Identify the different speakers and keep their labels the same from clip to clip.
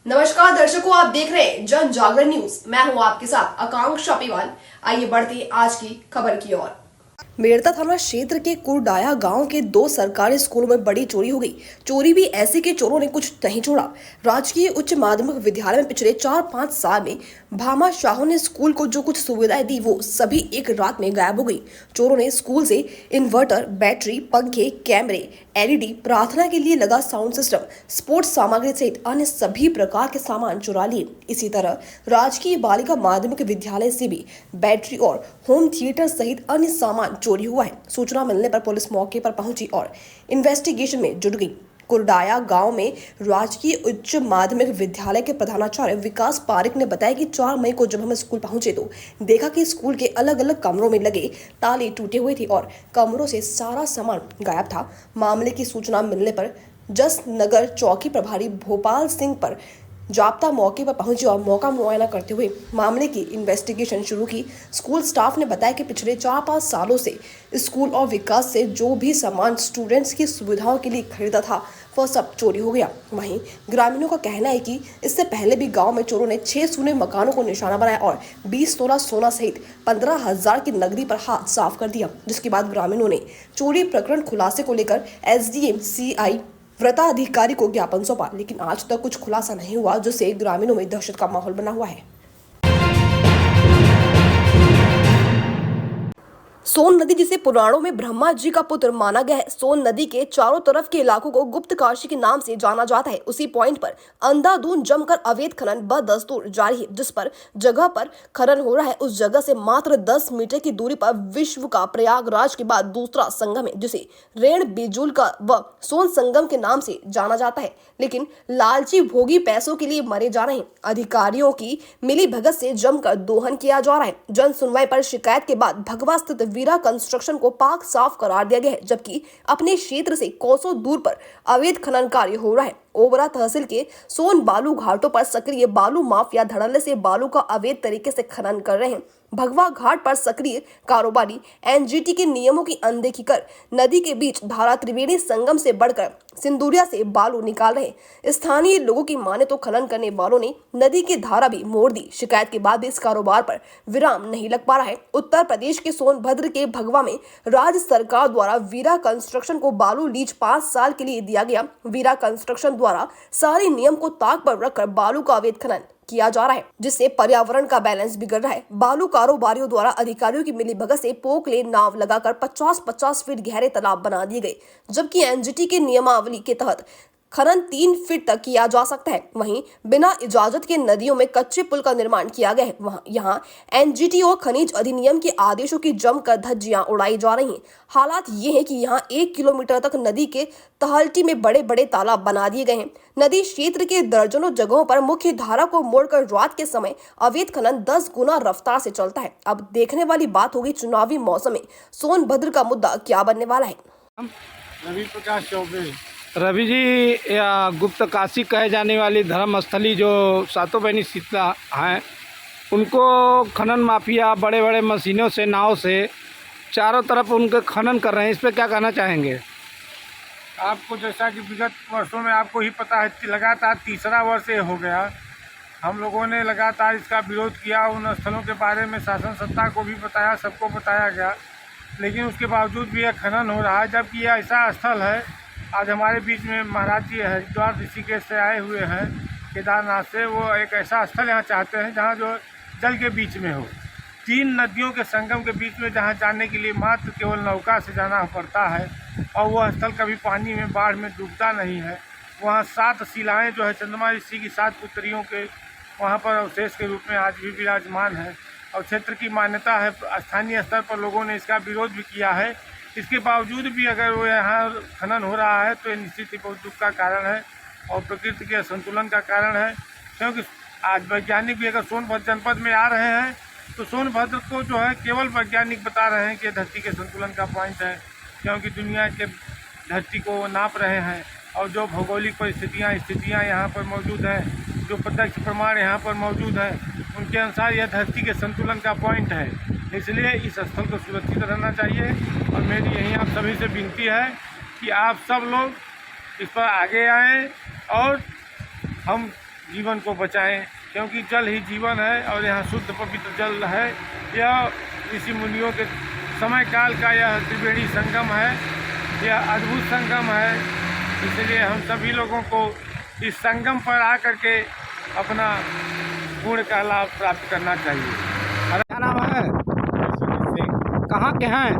Speaker 1: नमस्कार दर्शकों, आप देख रहे हैं जन जागरण न्यूज। मैं हूं आपके साथ आकांक्षा पीवाल। आइए बढ़ते हैं आज की खबर की ओर। मेड़ता थाना क्षेत्र के कुरडाया गांव के 2 सरकारी स्कूलों में बड़ी चोरी हो गई। चोरी भी ऐसी कि चोरों ने कुछ नहीं छोड़ा। राजकीय उच्च माध्यमिक विद्यालय में पिछले 4-5 साल में भामा शाहों ने स्कूल को जो कुछ सुविधाएं दी वो सभी एक रात में गायब हो गई। चोरों ने स्कूल से इन्वर्टर, बैटरी, पंखे, कैमरे, एलईडी, प्रार्थना के लिए लगा साउंड सिस्टम, स्पोर्ट्स सामग्री सहित अन्य सभी प्रकार के सामान चुरा लिए। इसी तरह राजकीय बालिका माध्यमिक विद्यालय से भी बैटरी और होम थिएटर सहित अन्य सामान चोरी हुआ है। सूचना मिलने पर पुलिस मौके पर पहुंची और इन्वेस्टिगेशन में जुट गई। कुरडाया गांव में राजकीय उच्च माध्यमिक विद्यालय के प्रधानाचार्य विकास पारिक ने बताया कि 4 मई को जब हम स्कूल पहुंचे तो देखा कि स्कूल के अलग अलग कमरों में लगे ताले टूटे हुए थे और कमरों से सारा सामान गायब था। मामले की सूचना मिलने पर जस नगर चौकी प्रभारी भोपाल सिंह पर जाब्ता मौके पर पहुंचे और मौका मुआयना करते हुए मामले की इन्वेस्टिगेशन शुरू की। स्कूल स्टाफ ने बताया कि पिछले 4-5 सालों से स्कूल और विकास से जो भी सामान स्टूडेंट्स की सुविधाओं के लिए खरीदा था वह सब चोरी हो गया। वहीं ग्रामीणों का कहना है कि इससे पहले भी गांव में चोरों ने 6 सूने मकानों को निशाना बनाया और 20 तोला सोना सहित 15,000 की नकदी पर हाथ साफ कर दिया, जिसके बाद ग्रामीणों ने चोरी प्रकरण खुलासे को लेकर एसडीएम सीआई व्रताधिकारी को ज्ञापन सौंपा, लेकिन आज तक कुछ खुलासा नहीं हुआ, जिससे ग्रामीणों में दहशत का माहौल बना हुआ है। सोन नदी, जिसे पुराणों में ब्रह्मा जी का पुत्र माना गया है, सोन नदी के चारों तरफ के इलाकों को गुप्त काशी के नाम से जाना जाता है। उसी पॉइंट पर अंधाधुंध जमकर अवैध खनन बदस्तूर जारी है। जिस पर जगह पर खनन हो रहा है उस जगह से मात्र 10 मीटर की दूरी पर विश्व का प्रयागराज के बाद दूसरा संगम है, जिसे रेण बिजुल का व सोन संगम के नाम से जाना जाता है। लेकिन लालची भोगी पैसों के लिए मरे जा रहे हैं। अधिकारियों की मिली भगत से जमकर दोहन किया जा रहा है। जन सुनवाई पर शिकायत के बाद भगवा स्थित वीरा कंस्ट्रक्शन को पाक साफ करार दिया गया है, जबकि अपने क्षेत्र से कोसों दूर पर अवैध खनन कार्य हो रहा है। ओबरा तहसील के सोन बालू घाटों पर सक्रिय बालू माफिया धड़ल्ले से बालू का अवैध तरीके से खनन कर रहे हैं। भगवा घाट पर सक्रिय कारोबारी एनजीटी के नियमों की अनदेखी कर नदी के बीच धारा त्रिवेणी संगम से बढ़कर सिंदूरिया से बालू निकाल रहे। स्थानीय लोगों की माने तो खनन करने वालों ने नदी की धारा भी मोड़ दी। शिकायत के बाद भी इस कारोबार पर विराम नहीं लग पा रहा है। उत्तर प्रदेश के सोनभद्र के भगवा में राज्य सरकार द्वारा वीरा कंस्ट्रक्शन को बालू लीज 5 साल के लिए दिया गया। वीरा कंस्ट्रक्शन द्वारा सारे नियम को ताक पर रखकर बालू का अवैध खनन किया जा रहा है, जिससे पर्यावरण का बैलेंस बिगड़ रहा है। बालू कारोबारियों द्वारा अधिकारियों की मिलीभगत से पोकलेन नाव लगाकर 50-50 फीट गहरे तालाब बना दिए गए, जबकि एनजीटी के नियमावली के तहत खनन 3 फीट तक किया जा सकता है। वहीं बिना इजाजत के नदियों में कच्चे पुल का निर्माण किया गया है। यहाँ एनजीटी और खनिज अधिनियम के आदेशों की जमकर धज्जियां उड़ाई जा रही हैं। हालात ये हैं कि यहाँ 1 किलोमीटर तक नदी के तहल्टी में बड़े बड़े तालाब बना दिए गए हैं। नदी क्षेत्र के दर्जनों जगहों पर मुख्य धारा को मोड़कर रात के समय अवैध खनन 10 गुना रफ्तार से चलता है। अब देखने वाली बात होगी चुनावी मौसम में सोनभद्र का मुद्दा क्या बनने वाला है।
Speaker 2: रवि प्रकाश चौबे। रवि जी, या गुप्त काशी कहे जाने वाली धर्मस्थली जो सातों बहनी शीतला हैं, उनको खनन माफिया बड़े बड़े मशीनों से, नाव से चारों तरफ उनके खनन कर रहे हैं। इस पर क्या कहना चाहेंगे?
Speaker 3: आपको जैसा कि विगत वर्षों में आपको ही पता है, लगातार तीसरा वर्ष ये हो गया। हम लोगों ने लगातार इसका विरोध किया, उन स्थलों के बारे में शासन सत्ता को भी बताया, सबको बताया गया, लेकिन उसके बावजूद भी यह खनन हो रहा है। जबकि यह ऐसा स्थल है, आज हमारे बीच में महाराज जी हरिद्वार ऋषिकेश से आए हुए हैं, केदारनाथ से, वो एक ऐसा स्थल यहाँ चाहते हैं जहाँ जो जल के बीच में हो, 3 नदियों के संगम के बीच में, जहाँ जाने के लिए मात्र केवल नौका से जाना पड़ता है और वह स्थल कभी पानी में, बाढ़ में डूबता नहीं है। वहाँ 7 शिलाएँ जो है चंद्रमा ऋषि की 7 पुत्रियों के वहाँ पर अवशेष के रूप में आज भी विराजमान है और क्षेत्र की मान्यता है। स्थानीय स्तर पर लोगों ने इसका विरोध भी किया है। इसके बावजूद भी अगर वो यहाँ खनन हो रहा है तो ये निश्चित ही बहुत दुख का कारण है और प्रकृति के असंतुलन का कारण है। क्योंकि आज वैज्ञानिक भी अगर सोनभद्र जनपद में आ रहे हैं तो सोनभद्र को जो है केवल वैज्ञानिक बता रहे हैं कि धरती के संतुलन का पॉइंट है, क्योंकि दुनिया के धरती को नाप रहे हैं और जो भौगोलिक स्थितियाँ यहाँ पर मौजूद हैं, जो प्रत्यक्ष प्रमाण यहाँ पर मौजूद हैं, उनके अनुसार यह धरती के संतुलन का पॉइंट है। इसलिए इस स्थल को सुरक्षित रहना चाहिए और मेरी यही आप सभी से विनती है कि आप सब लोग इस पर आगे आएँ और हम जीवन को बचाएं, क्योंकि जल ही जीवन है और यहाँ शुद्ध पवित्र जल है। यह ऋषि मुनियों के समय काल का यह त्रिवेणी संगम है, यह अद्भुत संगम है। इसलिए हम सभी लोगों को इस संगम पर आकर के अपना पुण्य का लाभ प्राप्त करना चाहिए।
Speaker 2: क्या नाम है? कहाँ के हैं?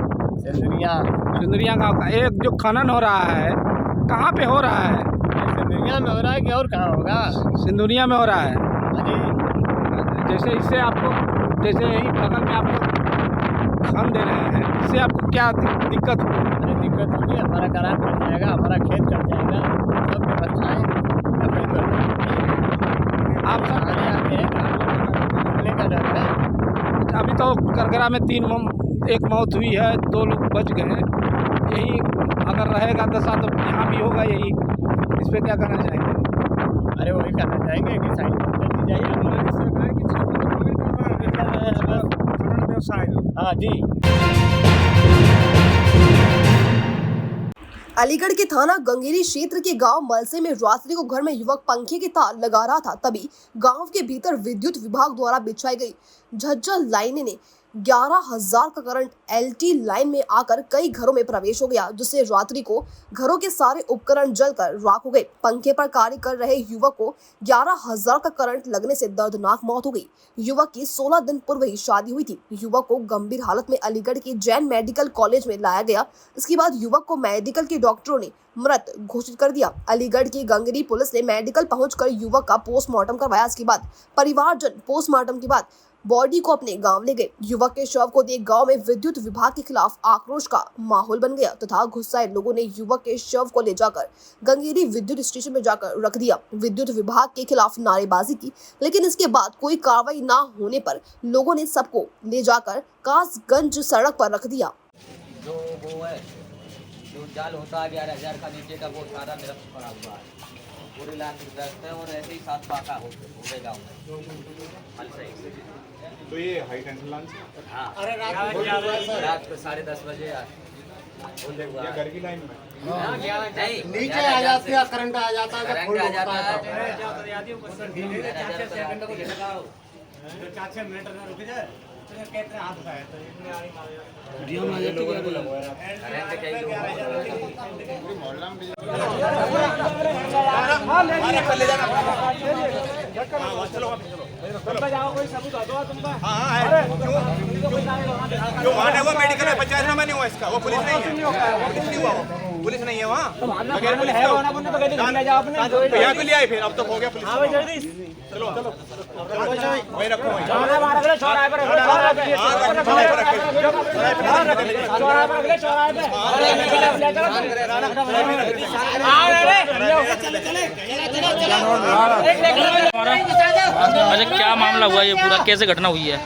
Speaker 2: सिंदरिया गाँव का। एक जो खनन हो रहा है कहाँ पे हो रहा है?
Speaker 4: सिंदरिया में हो रहा है कि और कहाँ होगा?
Speaker 2: सिंदुनिया में हो रहा है।
Speaker 4: जी,
Speaker 2: जैसे इससे आपको, जैसे यही बगल में आपको खन दे रहे हैं, इससे आपको क्या दिक्कत होगी?
Speaker 4: अरे दिक्कत होगी, हमारा करार कट जाएगा, हमारा खेत कट जाएगा, सब बच्चाएँ
Speaker 2: आप सब
Speaker 4: आने आते हैं, निकलने का डर है।
Speaker 2: अभी तो करगरा में एक मौत हुई है, 2 लोग बच गए। यही अगर रहेगा दशा तो यहाँ भी होगा यही। इस पर क्या करना चाहेंगे?
Speaker 4: अरे वही करना चाहेंगे कि साइड कर दी जाइए हमारी सरकार की व्यवसाय। हाँ जी।
Speaker 1: अलीगढ़ के थाना गंगेरी क्षेत्र के गांव मलसे में रात्रि को घर में युवक पंखे के तार लगा रहा था, तभी गांव के भीतर विद्युत विभाग द्वारा बिछाई गई झज्जर लाइनें ने 11,000 का करंट एलटी लाइन में आकर कई घरों में प्रवेश हो गया, जिससे रात्रि को घरों के सारे उपकरण जलकर राख हो गए। पंखे पर कार्य कर रहे युवक को 11,000 का करंट लगने से दर्दनाक मौत हो गई। युवक की 16 दिन पूर्व ही शादी हुई थी। युवक को गंभीर हालत में अलीगढ़ के जैन मेडिकल कॉलेज में लाया गया। इसके बाद युवक को मेडिकल के डॉक्टरों ने मृत घोषित कर दिया। अलीगढ़ की गंगेरी पुलिस ने मेडिकल पहुंचकर युवक का पोस्टमार्टम करवाया। इसके बाद परिवारजन पोस्टमार्टम के बाद बॉडी को अपने गांव ले गए। युवक के शव को देख गांव में विद्युत विभाग के खिलाफ आक्रोश का माहौल बन गया तथा गुस्साए लोगों ने युवक के शव को ले जाकर गंगेरी विद्युत स्टेशन में जाकर रख दिया। विद्युत विभाग के खिलाफ नारेबाजी की, लेकिन इसके बाद कोई कार्रवाई न होने पर लोगों ने सबको ले जाकर कासगंज सड़क पर रख दिया।
Speaker 5: जो वो है, जो जाल होता है 11,000 का नीचे का, वो सारा निरस्त पड़ा हुआ है, पूरी लाइन निरस्त है। और ऐसे ही 7 पाका हो गए गाँव में।
Speaker 6: तो ये हाई टेंशन लाइन से
Speaker 5: हाँ, रात को 10:30 बजे
Speaker 6: या घर की लाइन में
Speaker 5: नहीं,
Speaker 4: नीचे आ जाती है, करंट आ जाता है,
Speaker 5: करंट आ जाता है।
Speaker 6: जो वहाँ है वो मेडिकल है, पंचायत में नहीं हुआ इसका, वो पुलिस नहीं है, पुलिस नहीं है वहाँ, बगैर पुलिस के यहाँ भी ले आए। फिर अब तो हो गया पुलिस। चलो वही रखो,
Speaker 7: अच्छा, क्या मामला हुआ ये पूरा, कैसे घटना हुई है?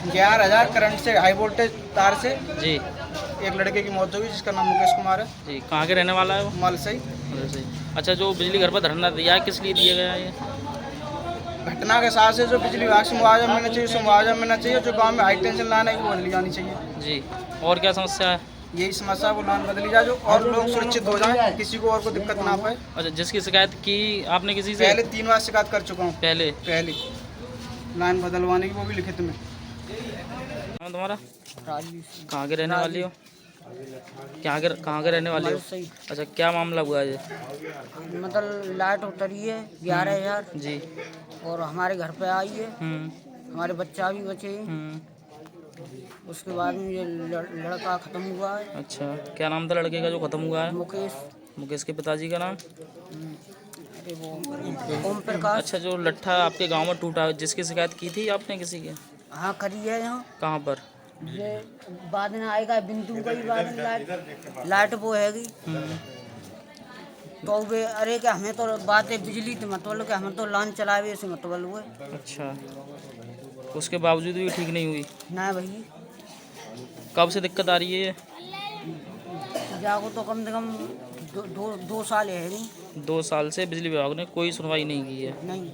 Speaker 8: 11,000 करंट से हाई वोल्टेज तार से
Speaker 7: जी
Speaker 8: एक लड़के की मौत हुई, जिसका नाम मुकेश कुमार है।
Speaker 7: जी, कहाँ के रहने वाला है वो?
Speaker 8: मल से ही।
Speaker 7: अच्छा, जो बिजली घर पर धरना दिया है, किस लिए दिया गया है ये?
Speaker 8: घटना के साथ से जो बिजली विभाग से मुआवजा मिलना चाहिए, उससे मुआवजा मिलना चाहिए। जो गांव में हाई टेंशन लाइन है वो बदली जानी चाहिए।
Speaker 7: जी, और क्या समस्या है?
Speaker 8: यही समस्या, वो लाइन बदली जाए जो और लोग सुरक्षित हो जाएं, किसी को और को दिक्कत ना पाए।
Speaker 7: अच्छा, जिसकी शिकायत की आपने किसी से?
Speaker 8: पहले 3 बार शिकायत कर चुका हूँ।
Speaker 7: पहले
Speaker 8: लाइन बदलवाने की, वो भी लिखित में।
Speaker 7: हाँ, तुम्हारा कहाँ के रहने वाली हो? कहाँ के रहने वाली हो? अच्छा, क्या मामला हुआ है ये?
Speaker 9: मतलब लाइट उतरी है 11,000
Speaker 7: जी,
Speaker 9: और हमारे घर पे आई है। हमारे बच्चा भी बचे हैं। उसके बाद में ये लड़का खत्म हुआ है।
Speaker 7: अच्छा, क्या नाम था लड़के का जो खत्म हुआ है?
Speaker 9: मुकेश
Speaker 7: के पिताजी का नाम?
Speaker 9: अरे वो ओम प्रकाश।
Speaker 7: अच्छा, जो लट्ठा आपके गांव में टूटा, जिसकी शिकायत की थी आपने किसी के?
Speaker 9: हाँ, करी है यहाँ।
Speaker 7: कहाँ पर?
Speaker 9: ये बाद में आएगा बिंदु का ही, बाद में लाइट वो हैगी। तो वे अरे कि हमें तो बात है बिजली तो मतलब कि हमें तो लाइन चलावे से मतलब हुए।
Speaker 7: अच्छा, उसके बावजूद भी ठीक नहीं हुई?
Speaker 9: ना भाई,
Speaker 7: कब से दिक्कत आ रही है ये?
Speaker 9: जागो तो कम से कम 2 साल है नहीं।
Speaker 7: 2 साल से बिजली विभाग ने कोई सुनवाई नहीं की है?
Speaker 9: नहीं।